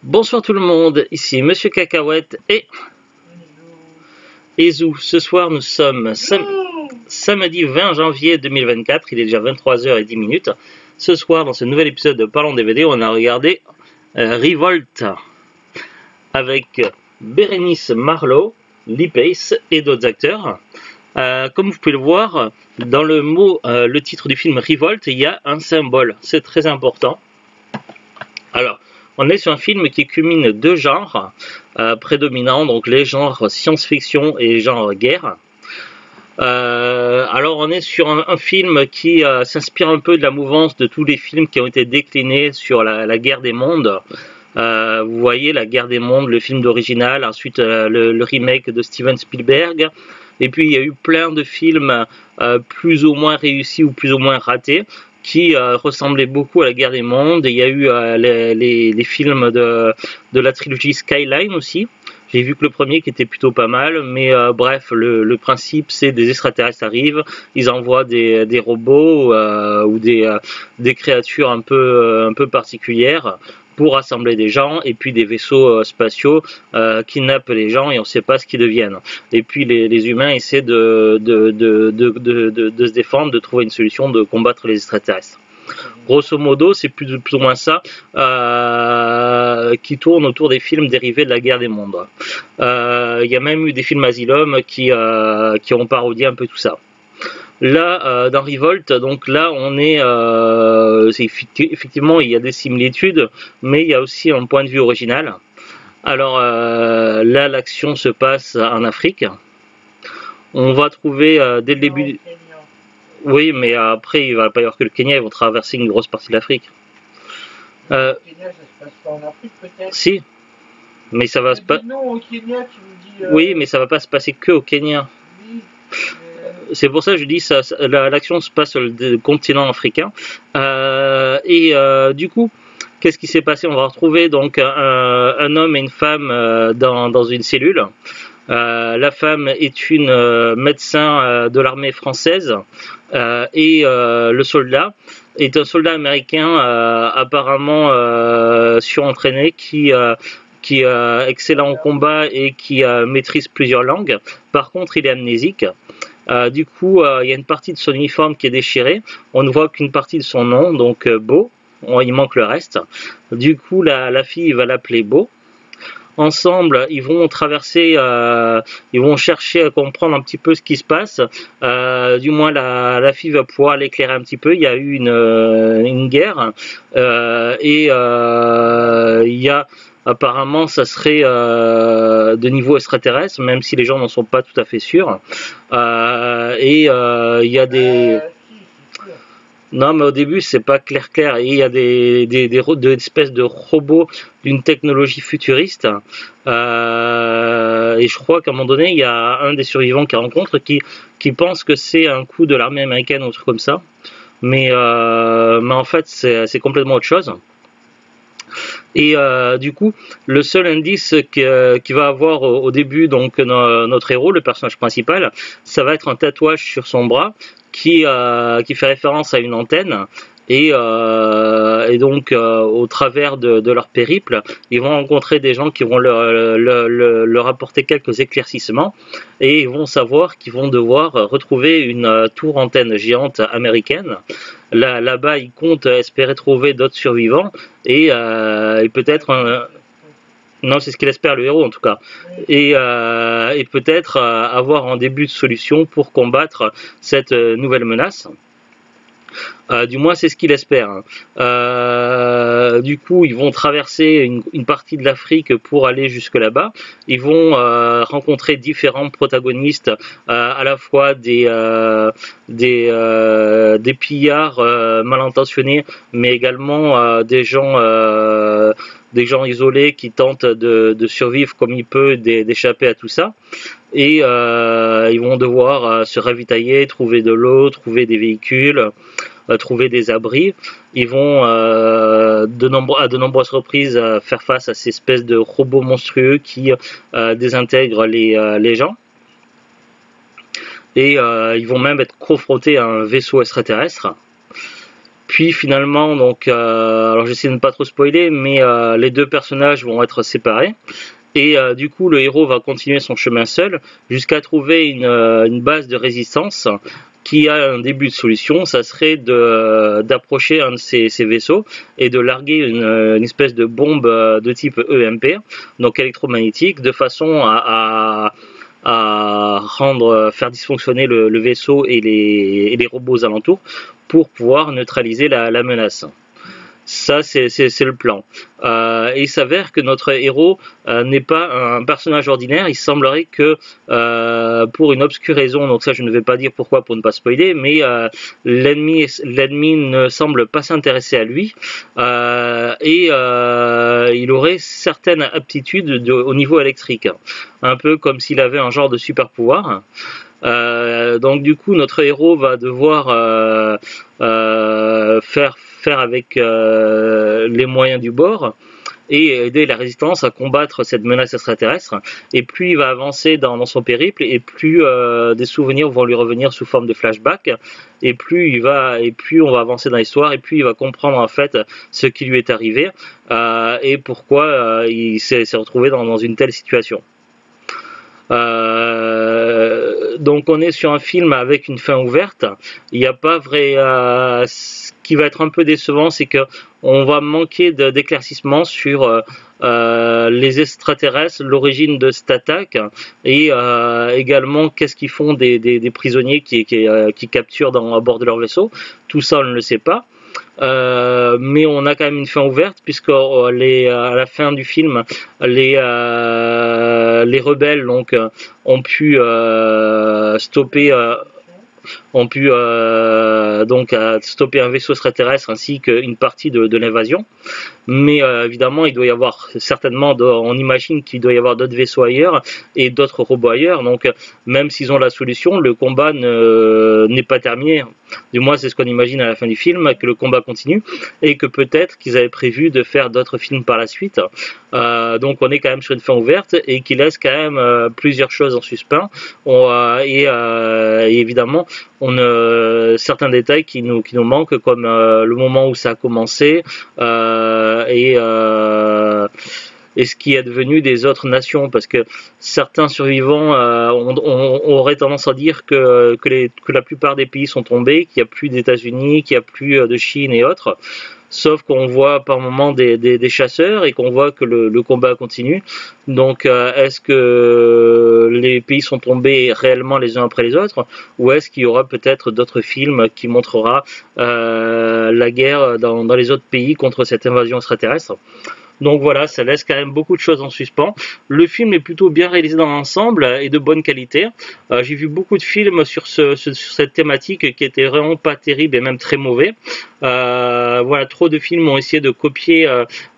Bonsoir tout le monde, ici Monsieur Cacahuète et Ezou. Ce soir nous sommes samedi 20 janvier 2024, il est déjà 23h10. Ce soir dans ce nouvel épisode de Parlons DVD, on a regardé Revolt avec Bérénice Marlowe, Lee Pace et d'autres acteurs. Comme vous pouvez le voir, dans le titre du film Revolt, il y a un symbole, c'est très important. Alors, on est sur un film qui culmine deux genres prédominants, donc les genres science-fiction et les genres guerre. Alors on est sur un film qui s'inspire un peu de la mouvance de tous les films qui ont été déclinés sur la guerre des mondes. Vous voyez la guerre des mondes, le film d'original, ensuite le remake de Steven Spielberg, et puis il y a eu plein de films plus ou moins réussis ou plus ou moins ratés qui ressemblaient beaucoup à la guerre des mondes. Il y a eu les films de la trilogie Skyline aussi. J'ai vu que le premier qui était plutôt pas mal, mais bref, le principe c'est des extraterrestres arrivent, ils envoient des robots ou des créatures un peu particulières pour rassembler des gens, et puis des vaisseaux spatiaux kidnappent les gens et on ne sait pas ce qu'ils deviennent. Et puis les humains essaient de se défendre, de trouver une solution, de combattre les extraterrestres. Grosso modo, c'est plus ou moins ça qui tourne autour des films dérivés de la guerre des mondes. Il y a même eu des films Asylum qui ont parodié un peu tout ça. Là, dans Revolt, donc là, on est, effectivement, il y a des similitudes, mais il y a aussi un point de vue original. Alors là, l'action se passe en Afrique. On va trouver dès le début. Oui, mais après, il ne va pas y avoir que le Kenya, ils vont traverser une grosse partie de l'Afrique. Le Kenya, ça se passe pas en Afrique, peut-être? Si, mais ça va se passer. Non, au Kenya, tu me dis. Oui, mais ça va pas se passer que au Kenya. Oui. C'est pour ça que je dis ça. L'action se passe sur le continent africain. Du coup, qu'est-ce qui s'est passé? On va retrouver donc un homme et une femme dans une cellule. La femme est une médecin de l'armée française et le soldat est un soldat américain apparemment surentraîné qui est excellent au combat et qui maîtrise plusieurs langues. Par contre, il est amnésique. Du coup, il y a une partie de son uniforme qui est déchirée. On ne voit qu'une partie de son nom, donc Beau. Il manque le reste. Du coup, la fille va l'appeler Beau. Ensemble, ils vont traverser, ils vont chercher à comprendre un petit peu ce qui se passe. Du moins, la fille va pouvoir l'éclairer un petit peu. Il y a eu une guerre et il y a apparemment, ça serait de niveau extraterrestre, même si les gens n'en sont pas tout à fait sûrs. Il y a des... Non, mais au début, c'est pas clair. Et il y a des espèces de robots d'une technologie futuriste. Et je crois qu'à un moment donné, il y a un des survivants qui rencontre qui pense que c'est un coup de l'armée américaine ou un truc comme ça. Mais en fait, c'est complètement autre chose. Et du coup, le seul indice qu'il va avoir au début, donc notre héros, le personnage principal, ça va être un tatouage sur son bras qui fait référence à une antenne. Et donc, au travers de leur périple, ils vont rencontrer des gens qui vont leur apporter quelques éclaircissements et ils vont savoir qu'ils vont devoir retrouver une tour antenne géante américaine. Là-bas, ils comptent espérer trouver d'autres survivants et peut-être... Non, c'est ce qu'il espère le héros en tout cas. Et peut-être avoir un début de solution pour combattre cette nouvelle menace. Du moins c'est ce qu'il espère. Du coup ils vont traverser une partie de l'Afrique pour aller jusque là-bas. Ils vont rencontrer différents protagonistes, à la fois des pillards mal intentionnés, mais également des gens isolés qui tentent de survivre comme ils peuvent, d'échapper à tout ça. Et ils vont devoir se ravitailler, trouver de l'eau, trouver des véhicules, trouver des abris. Ils vont à de nombreuses reprises faire face à ces espèces de robots monstrueux qui désintègrent les gens. Et ils vont même être confrontés à un vaisseau extraterrestre. Puis finalement, donc, alors j'essaie de ne pas trop spoiler, mais les deux personnages vont être séparés. Et du coup, le héros va continuer son chemin seul jusqu'à trouver une base de résistance qui a un début de solution. Ça serait d'approcher un de ces vaisseaux et de larguer une espèce de bombe de type EMP, donc électromagnétique, de façon à faire dysfonctionner le vaisseau et les robots alentours pour pouvoir neutraliser la menace. Ça, c'est le plan. Et il s'avère que notre héros n'est pas un personnage ordinaire. Il semblerait que, pour une obscure raison, donc ça je ne vais pas dire pourquoi pour ne pas spoiler, mais l'ennemi ne semble pas s'intéresser à lui, et il aurait certaines aptitudes au niveau électrique, un peu comme s'il avait un genre de super pouvoir. Donc du coup notre héros va devoir faire avec les moyens du bord et aider la résistance à combattre cette menace extraterrestre. Et plus il va avancer dans son périple, et plus des souvenirs vont lui revenir sous forme de flashback, et plus on va avancer dans l'histoire, et plus il va comprendre en fait ce qui lui est arrivé, et pourquoi il s'est retrouvé dans une telle situation. Donc on est sur un film avec une fin ouverte. Il n'y a pas vrai. Ce qui va être un peu décevant, c'est que on va manquer d'éclaircissement sur les extraterrestres, l'origine de cette attaque, et également qu'est-ce qu'ils font des prisonniers qui capturent à bord de leur vaisseau. Tout ça on ne le sait pas. Mais on a quand même une fin ouverte, puisque à la fin du film, les rebelles donc ont pu stopper stopper un vaisseau extraterrestre ainsi qu'une partie de l'invasion. Mais évidemment, il doit y avoir certainement, on imagine qu'il doit y avoir d'autres vaisseaux ailleurs et d'autres robots ailleurs. Donc, même s'ils ont la solution, le combat n'est pas terminé. Du moins, c'est ce qu'on imagine à la fin du film, que le combat continue et que peut-être qu'ils avaient prévu de faire d'autres films par la suite. Donc, on est quand même sur une fin ouverte et qui laisse quand même plusieurs choses en suspens. Et évidemment, certains détails qui nous manquent, comme le moment où ça a commencé, et ce qui est devenu des autres nations, parce que certains survivants auraient tendance à dire que la plupart des pays sont tombés, qu'il n'y a plus d'États-Unis, qu'il n'y a plus de Chine et autres. Sauf qu'on voit par moments des chasseurs et qu'on voit que le combat continue. Donc est-ce que les pays sont tombés réellement les uns après les autres, ou est-ce qu'il y aura peut-être d'autres films qui montrera la guerre dans les autres pays contre cette invasion extraterrestre? Donc voilà, ça laisse quand même beaucoup de choses en suspens. Le film est plutôt bien réalisé dans l'ensemble et de bonne qualité. J'ai vu beaucoup de films sur cette thématique qui étaient vraiment pas terribles et même très mauvais. Voilà, trop de films ont essayé de copier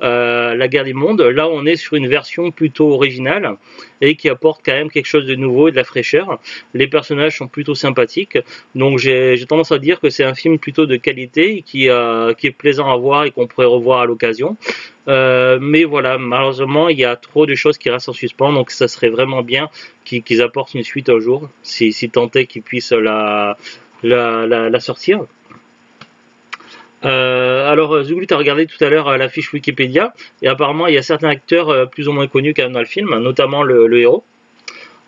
la guerre des mondes. Là, on est sur une version plutôt originale et qui apporte quand même quelque chose de nouveau et de la fraîcheur. Les personnages sont plutôt sympathiques. Donc j'ai tendance à dire que c'est un film plutôt de qualité qui est plaisant à voir et qu'on pourrait revoir à l'occasion. Mais voilà, malheureusement il y a trop de choses qui restent en suspens, donc ça serait vraiment bien qu'ils apportent une suite un jour, si tant est qu'ils puissent la sortir. Alors Zouglu, tu as regardé tout à l'heure la fiche Wikipédia, et apparemment il y a certains acteurs plus ou moins connus quand même dans le film, notamment le héros.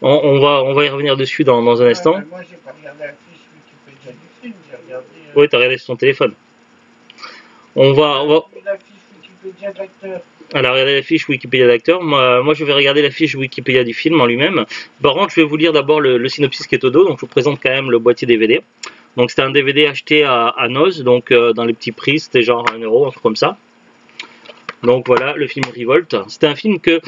On va y revenir dessus dans un instant. Moi j'ai pas regardé la fiche Wikipédia du film, j'ai regardé... Oui, tu as regardé sur ton téléphone. On va... La fiche Wikipédia d'acteur. Alors, regardez la fiche Wikipédia d'acteur. Moi, je vais regarder la fiche Wikipédia du film en lui-même. Par contre, je vais vous lire d'abord le synopsis qui est au dos. Donc, je vous présente quand même le boîtier DVD. Donc, c'était un DVD acheté à Noz, donc dans les petits prix, c'était genre 1 €, un truc comme ça. Donc voilà, le film Revolt. C'était un film que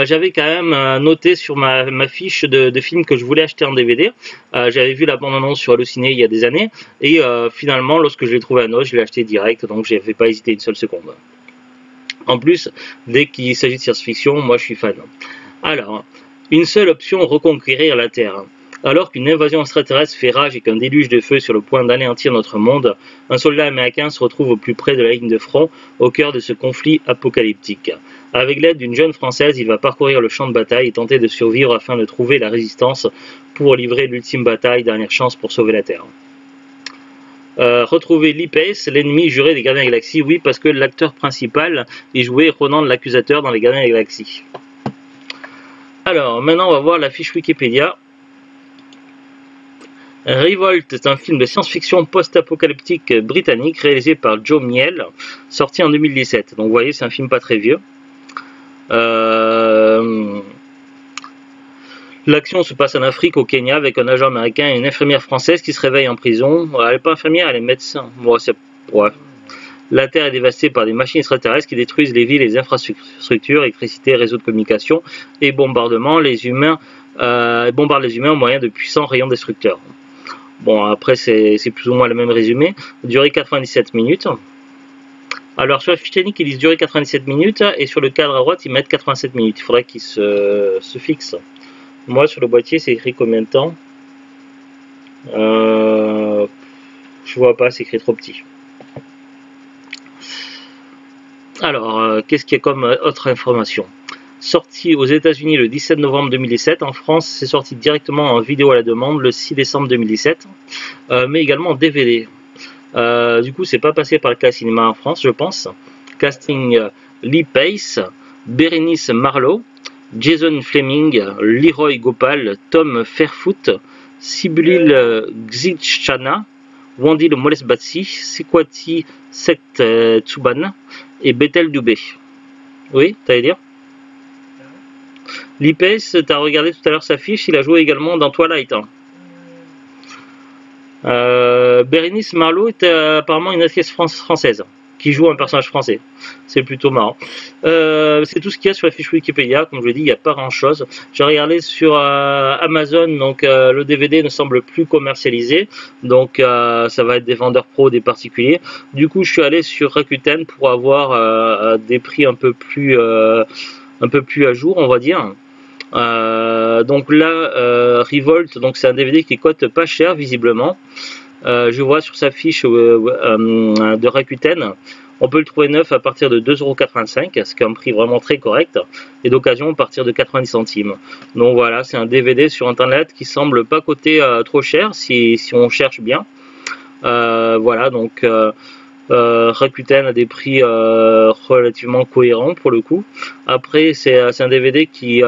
j'avais quand même noté sur ma fiche de film que je voulais acheter en DVD. J'avais vu la bande-annonce sur Allociné il y a des années. Et finalement, lorsque je l'ai trouvé à Noz, je l'ai acheté direct. Donc, je n'avais pas hésité une seule seconde. En plus, dès qu'il s'agit de science-fiction, moi je suis fan. Alors, une seule option, reconquérir la Terre. Alors qu'une invasion extraterrestre fait rage et qu'un déluge de feu est sur le point d'anéantir notre monde, un soldat américain se retrouve au plus près de la ligne de front, au cœur de ce conflit apocalyptique. Avec l'aide d'une jeune Française, il va parcourir le champ de bataille et tenter de survivre afin de trouver la résistance pour livrer l'ultime bataille, dernière chance pour sauver la Terre. Retrouver Lee Pace, l'ennemi juré des Gardiens de la Galaxie. Oui, parce que l'acteur principal est joué Ronan l'Accusateur dans les Gardiens de la Galaxie. Alors, maintenant on va voir la fiche Wikipédia. Revolt est un film de science-fiction post-apocalyptique britannique réalisé par Joe Miel, sorti en 2017. Donc vous voyez, c'est un film pas très vieux. L'action se passe en Afrique, au Kenya, avec un agent américain et une infirmière française qui se réveille en prison. Elle n'est pas infirmière, elle est médecin. Bon, ouais. La Terre est dévastée par des machines extraterrestres qui détruisent les villes et les infrastructures, électricité, réseaux de communication et bombardement. Les humains bombardent les humains au moyen de puissants rayons destructeurs. Bon, après, c'est plus ou moins le même résumé. Durée 97 minutes. Alors, sur la fiche technique, ils disent durée 97 minutes et sur le cadre à droite, ils mettent 87 minutes. Il faudrait qu'ils se fixent. Moi, sur le boîtier, c'est écrit combien de temps? Je vois pas, c'est écrit trop petit. Alors, qu'est-ce qu'il y a comme autre information? Sorti aux États-Unis le 17 novembre 2017. En France, c'est sorti directement en vidéo à la demande le 6 décembre 2017, mais également en DVD. Du coup, c'est pas passé par le Cas Cinéma en France, je pense. Casting Lee Pace, Bérénice Marlowe, Jason Fleming, Leroy Gopal, Tom Fairfoot, Sibylil Xitschana, Wandil Molesbatsi, Sekwati Sektsuban et Bethel Dubé. Oui, t'allais dire? Lee Pace, t'as regardé tout à l'heure sa fiche, il a joué également dans Twilight. Bérénice Marlowe est apparemment une actrice française qui joue un personnage français. C'est plutôt marrant. C'est tout ce qu'il y a sur la fiche Wikipédia. Comme je l'ai dit, il n'y a pas grand chose. J'ai regardé sur Amazon, donc le DVD ne semble plus commercialisé. Donc ça va être des vendeurs pros, des particuliers. Du coup, je suis allé sur Rakuten pour avoir des prix un peu plus à jour, on va dire. Donc là, Revolt, donc c'est un DVD qui cote pas cher visiblement. Je vois sur sa fiche de Rakuten, on peut le trouver neuf à partir de 2,85 €, ce qui est un prix vraiment très correct, et d'occasion à partir de 90 centimes. Donc voilà, c'est un DVD sur internet qui semble pas coter trop cher si on cherche bien. Voilà, donc Rakuten a des prix relativement cohérents pour le coup. Après, c'est un DVD qui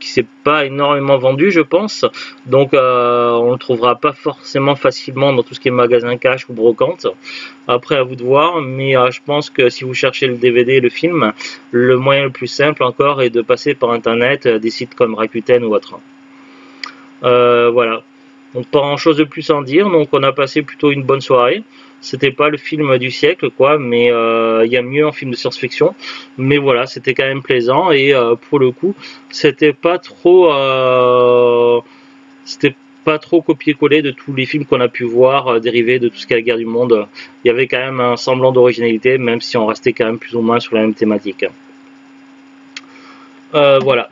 s'est pas énormément vendu, je pense. Donc, on le trouvera pas forcément facilement dans tout ce qui est magasin cash ou brocante. Après, à vous de voir. Mais je pense que si vous cherchez le DVD et le film, le moyen le plus simple encore est de passer par internet, des sites comme Rakuten ou autre. Voilà. Donc pas grand chose de plus à en dire, donc on a passé plutôt une bonne soirée. C'était pas le film du siècle quoi, mais il y a mieux en film de science-fiction. Mais voilà, c'était quand même plaisant et pour le coup, c'était pas trop copier-coller de tous les films qu'on a pu voir dérivés de tout ce qu'est la guerre du monde. Il y avait quand même un semblant d'originalité, même si on restait quand même plus ou moins sur la même thématique. Voilà,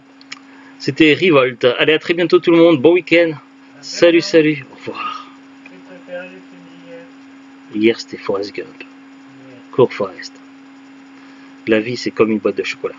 c'était Revolt. Allez, à très bientôt tout le monde, bon week-end. Salut, salut, au revoir. Hier c'était Forrest Gump. Cours Forrest. La vie c'est comme une boîte de chocolat.